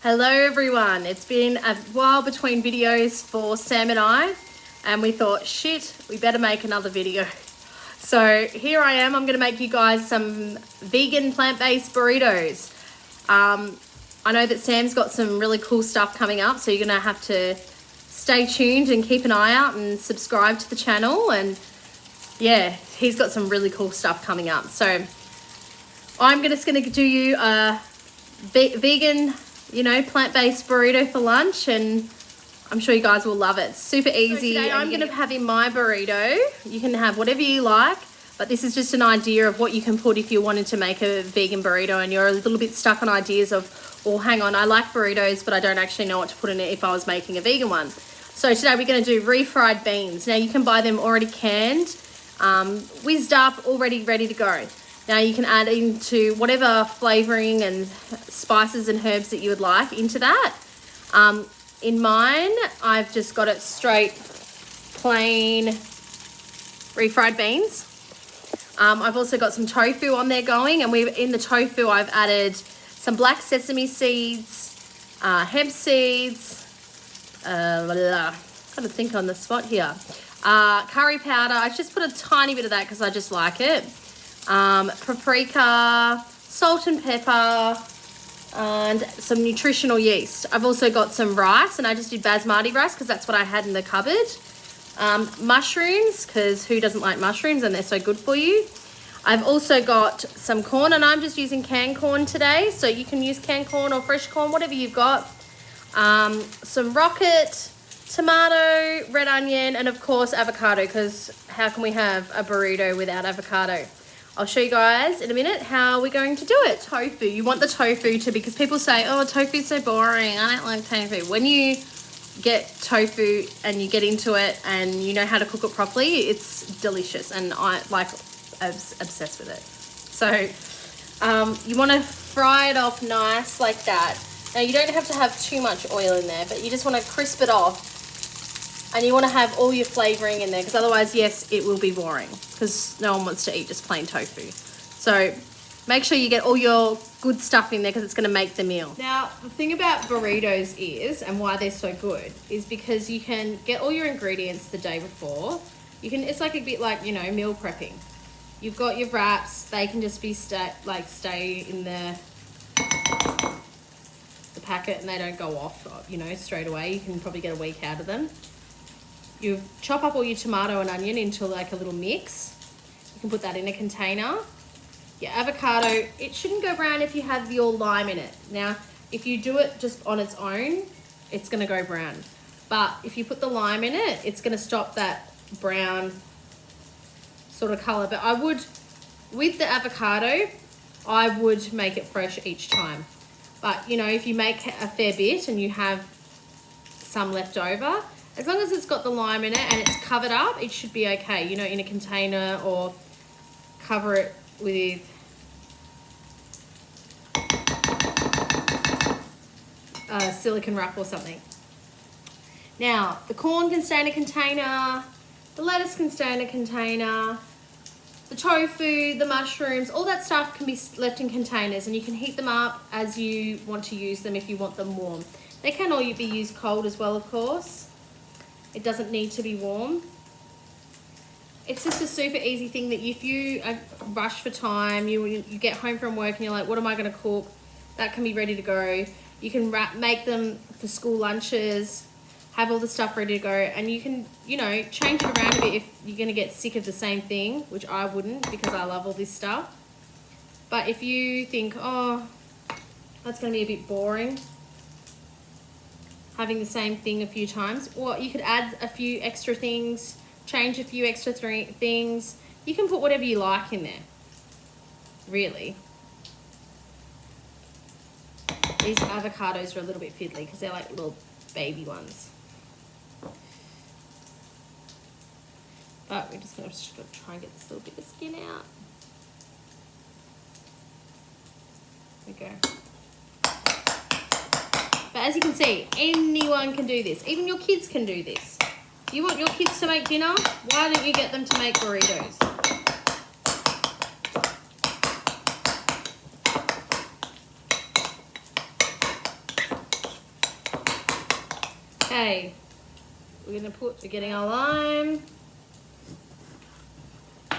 Hello everyone, it's been a while between videos for Sam and we thought, shit, we better make another video. So here I am, I'm going to make you guys some vegan plant-based burritos. I know that Sam's got some really cool stuff coming up, so you're going to have to stay tuned and keep an eye out and subscribe to the channel. And yeah, he's got some really cool stuff coming up. So I'm just going to do you a vegan, plant-based burrito for lunch, and I'm sure you guys will love it. Super easy. So today I'm going to have in my burrito. You can have whatever you like, but this is just an idea of what you can put if you wanted to make a vegan burrito and you're a little bit stuck on ideas of, well, hang on, I like burritos, but I don't actually know what to put in it if I was making a vegan one. So today we're going to do refried beans. Now you can buy them already canned, whizzed up, already ready to go. Now you can add into whatever flavoring and spices and herbs that you would like into that. In mine, I've just got it straight plain refried beans. I've also got some tofu on there going, and in the tofu I've added some black sesame seeds, hemp seeds, got to think on the spot here, curry powder. I just put a tiny bit of that because I just like it. Paprika, salt and pepper, and some nutritional yeast. I've also got some rice, and I just did basmati rice because that's what I had in the cupboard. Mushrooms, because who doesn't like mushrooms, and they're so good for you. I've also got some corn, and I'm just using canned corn today, so you can use canned corn or fresh corn, whatever you've got. Some rocket, tomato, red onion, and of course avocado, because how can we have a burrito without avocado? I'll show you guys in a minute how we're going to do it. Tofu, you want the tofu to, because people say, oh, tofu's so boring, I don't like tofu. When you get tofu and you get into it and you know how to cook it properly, it's delicious, and I'm obsessed with it. So you want to fry it off nice like that. Now you don't have to have too much oil in there, but you just want to crisp it off. And you want to have all your flavouring in there, because otherwise, yes, it will be boring, because no one wants to eat just plain tofu. So make sure you get all your good stuff in there, because it's going to make the meal. Now, the thing about burritos is, and why they're so good, is because you can get all your ingredients the day before. It's like a bit like, meal prepping. You've got your wraps. They can just be stay in the packet, and they don't go off, straight away. You can probably get a week out of them. You chop up all your tomato and onion into like a little mix. You can put that in a container. Your avocado, it shouldn't go brown if you have your lime in it. Now, if you do it just on its own, it's going to go brown. But if you put the lime in it, it's going to stop that brown sort of color. But I would, with the avocado, I would make it fresh each time. But, if you make a fair bit and you have some left over, as long as it's got the lime in it and it's covered up, it should be okay, in a container, or cover it with a silicone wrap or something. Now, the corn can stay in a container, the lettuce can stay in a container, the tofu, the mushrooms, all that stuff can be left in containers, and you can heat them up as you want to use them if you want them warm. They can all be used cold as well, of course. It doesn't need to be warm. It's just a super easy thing that if you rush for time, you get home from work and you're like, what am I going to cook? That can be ready to go. You can make them for school lunches, have all the stuff ready to go, and you can, change it around a bit if you're going to get sick of the same thing, which I wouldn't, because I love all this stuff. But if you think, oh, that's going to be a bit boring, having the same thing a few times, or you could add a few extra things, change a few extra things. You can put whatever you like in there, really. These avocados are a little bit fiddly because they're like little baby ones. But we're just going to try and get this little bit of skin out. There we go. But as you can see, anyone can do this. Even your kids can do this. You want your kids to make dinner? Why don't you get them to make burritos? Okay, we're getting our lime.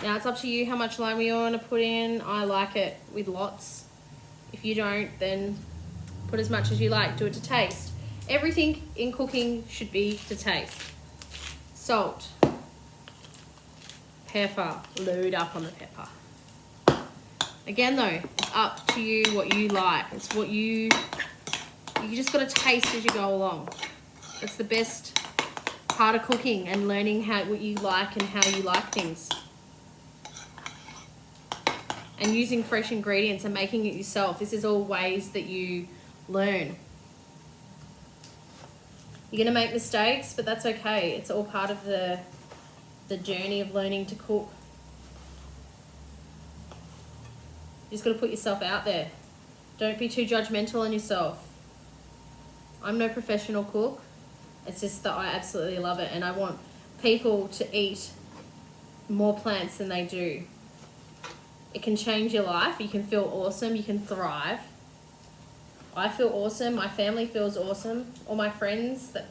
Now it's up to you how much lime you want to put in. I like it with lots. If you don't, then put as much as you like. Do it to taste. Everything in cooking should be to taste. Salt, pepper, load up on the pepper. Again though, it's up to you what you like. It's what you just got to taste as you go along. It's the best part of cooking and learning what you like and how you like things. And using fresh ingredients and making it yourself. This is all ways that you learn. You're gonna make mistakes, but that's okay. It's all part of the journey of learning to cook. You just gotta put yourself out there. Don't be too judgmental on yourself. I'm no professional cook. It's just that I absolutely love it, and I want people to eat more plants than they do. It can change your life. You can feel awesome. You can thrive. I feel awesome. My family feels awesome. All my friends that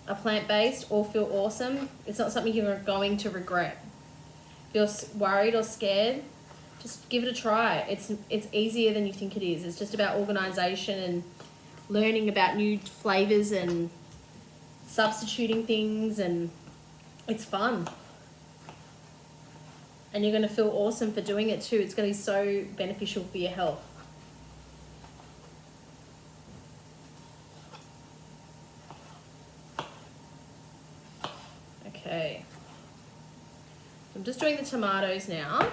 are plant-based all feel awesome. It's not something you're going to regret. If you're worried or scared, just give it a try. It's easier than you think it is. It's just about organisation and learning about new flavours and substituting things, and it's fun. And you're going to feel awesome for doing it too. It's going to be so beneficial for your health. Okay. I'm just doing the tomatoes now.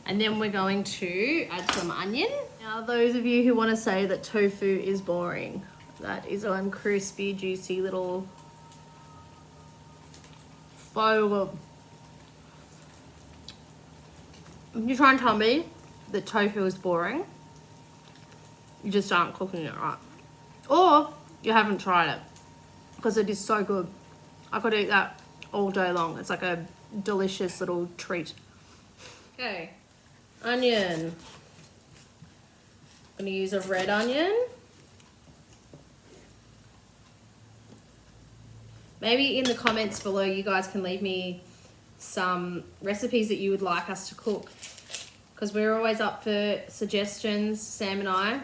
And then we're going to add some onion. Now, those of you who want to say that tofu is boring, that is one crispy, juicy little if you try and tell me that tofu is boring, you just aren't cooking it right. Or you haven't tried it, because it is so good. I could eat that all day long. It's like a delicious little treat. Okay, onion. I'm going to use a red onion. Maybe in the comments below you guys can leave me some recipes that you would like us to cook, because we're always up for suggestions, Sam and I.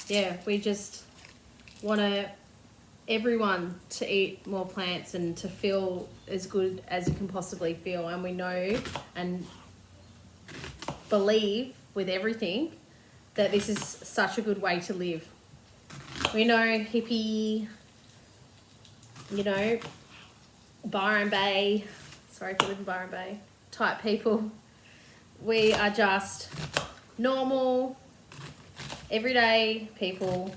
Yeah, we just want everyone to eat more plants and to feel as good as you can possibly feel. And we know and believe with everything that this is such a good way to live. We know hippie, you know, Byron Bay, sorry if you live in Byron Bay, type people. We are just normal, everyday people.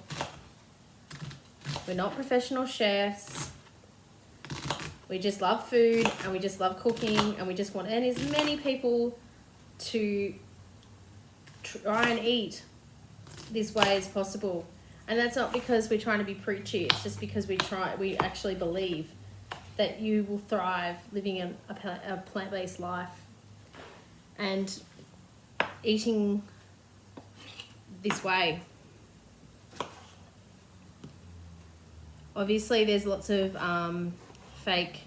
We're not professional chefs. We just love food and we just love cooking, and we just want as many people to try and eat this way as possible. And that's not because we're trying to be preachy. It's just because we actually believe that you will thrive living a plant-based life and eating this way. Obviously, there's lots of fake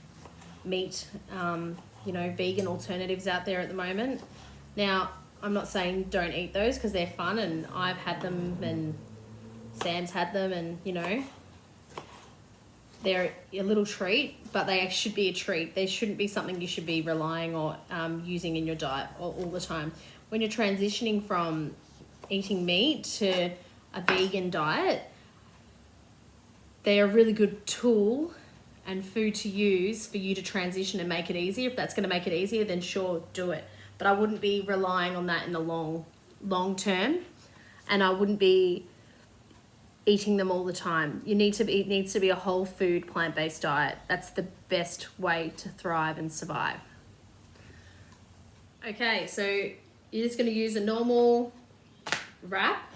meat, you know, vegan alternatives out there at the moment. Now, I'm not saying don't eat those, because they're fun, and I've had them and Sam's had them, and you know, they're a little treat, but they should be a treat. They shouldn't be something you should be relying on using in your diet all the time. When you're transitioning from eating meat to a vegan diet, they're a really good tool and food to use for you to transition and make it easier. If that's going to make it easier, then sure, do it. But I wouldn't be relying on that in the long term, and I wouldn't be eating them all the time. It needs to be a whole food, plant-based diet. That's the best way to thrive and survive. Okay, so you're just going to use a normal wrap.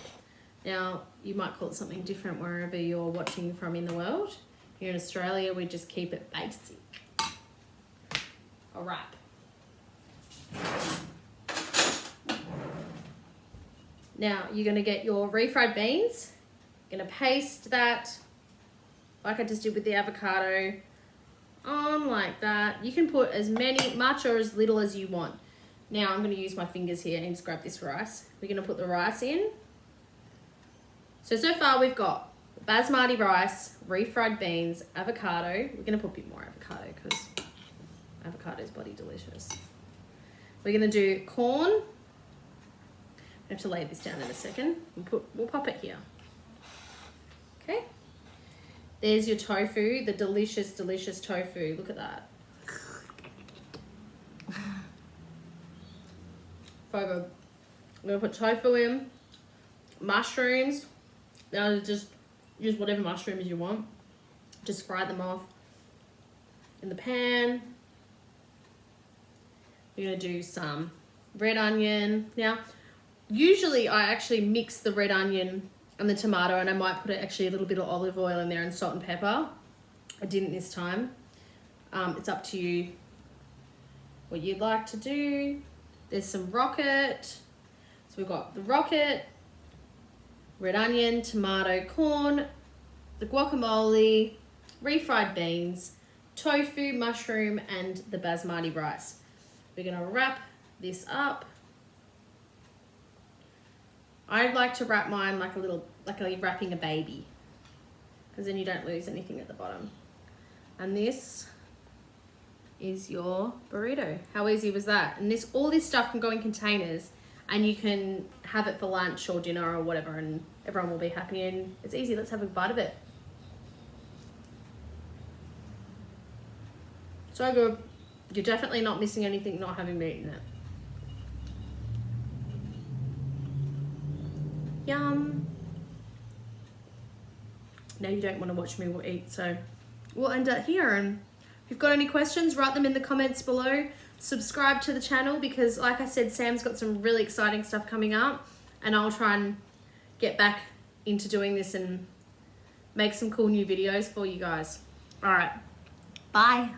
Now, you might call it something different wherever you're watching from in the world. Here in Australia, we just keep it basic. A wrap. Now you're gonna get your refried beans. You're gonna paste that, like I just did with the avocado, on like that. You can put as much or as little as you want. Now I'm gonna use my fingers here and just grab this rice. We're gonna put the rice in. So far we've got basmati rice, refried beans, avocado. We're gonna put a bit more avocado because avocado is bloody delicious. We're gonna do corn. I have to lay this down in a second. We'll pop it here. Okay. There's your tofu, the delicious, delicious tofu. Look at that. I'm gonna put tofu in, mushrooms. Now just use whatever mushrooms you want. Just fry them off in the pan. We're gonna do some red onion. Now, usually I actually mix the red onion and the tomato, and I might put actually a little bit of olive oil in there and salt and pepper. I didn't this time. It's up to you what you'd like to do. There's some rocket. So we've got the rocket, red onion, tomato, corn, the guacamole, refried beans, tofu, mushroom, and the basmati rice. We're gonna wrap this up. I like to wrap mine like you're wrapping a baby, because then you don't lose anything at the bottom. And this is your burrito. How easy was that? And all this stuff can go in containers, and you can have it for lunch or dinner or whatever, and everyone will be happy, and it's easy. Let's have a bite of it. So good. You're definitely not missing anything not having eaten it. Yum. Now you don't want to watch me eat, so we'll end it here. And if you've got any questions, write them in the comments below. Subscribe to the channel, because like I said, Sam's got some really exciting stuff coming up, and I'll try and get back into doing this and make some cool new videos for you guys. All right, bye.